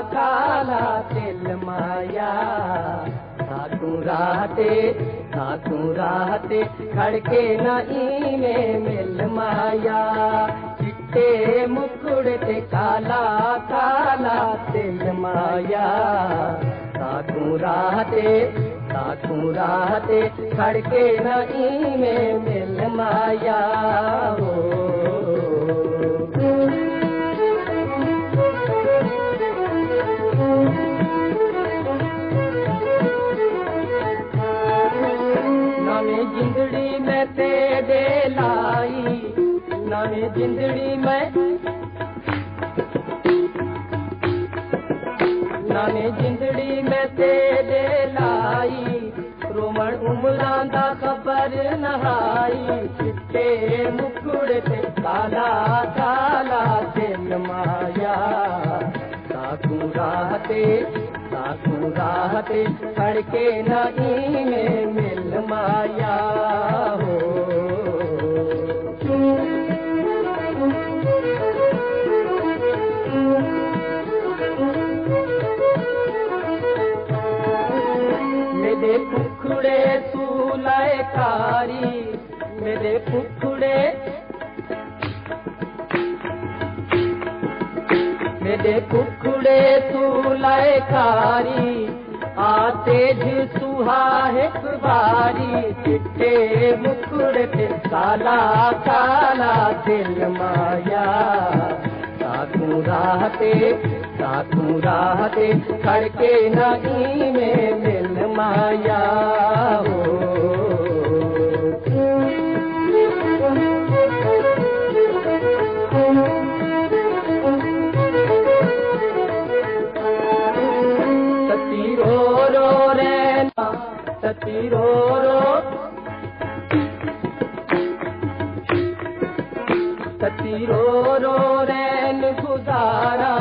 काला दिल माया। साकू राहते खड़के नई में मिल माया। चिट्टे मुकुड़ ते काला काला दिल माया। साकू राहते खड़के नई में मिल माया हो। नवी जिंदड़ी में तेरे लाई, नवी जिंदड़ी में, नवी जिंदड़ी में तेरे लाई। रोमन उमरां दा खबर नहाई। चिट्टे मुकुड़ ते काला काला दिल माया। साकू राहते खड़के नई में मिल माया हो। मेरे कुखड़े सूलाए कारी, मेरे कुखड़े सूलाए कारी। आते सुहा है बारी। चिट्टे मुकुड़ ते काला काला दिल माया। साकू राहते खड़के नई में मिल माया हो। सती रो रैन गुजारा।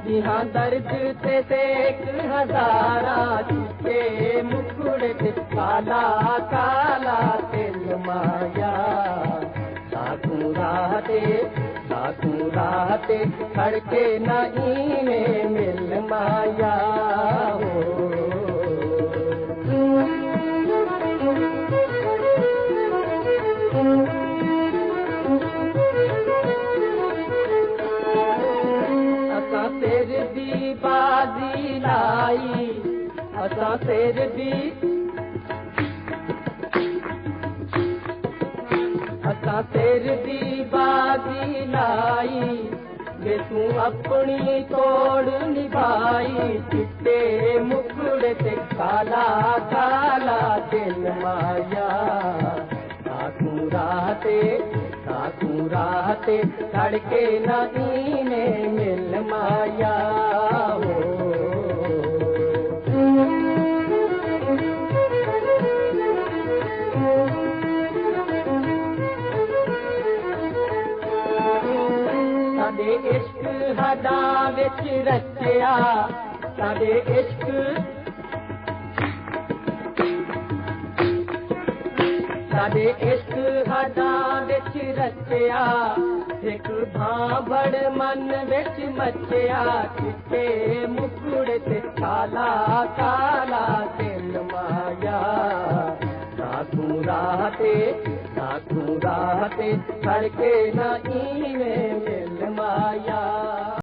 यहाँ दर्द से सेक हजारा। चिट्टे मुकुड़ ते काला काला दिल माया। साकू राहते खड़के नई में मिल माया हो। तेरे दी बाजी लाई, असा तेरे दी बाजी लाई। वे तू अपनी तोड़ निभाई। चिट्टे मुकुड़ ते काला काला दिल माया। साकू राहते खड़के नई में मिल माया हो। साडे इश्क हदा विच रचिया। साडे इश्क हदा विच रचिया। एक भांबड़ मन विच मचिया। चिट्टे मुकुड़ ते काला काला दिल माया। साकू राहते खड़के नई में मिल माया।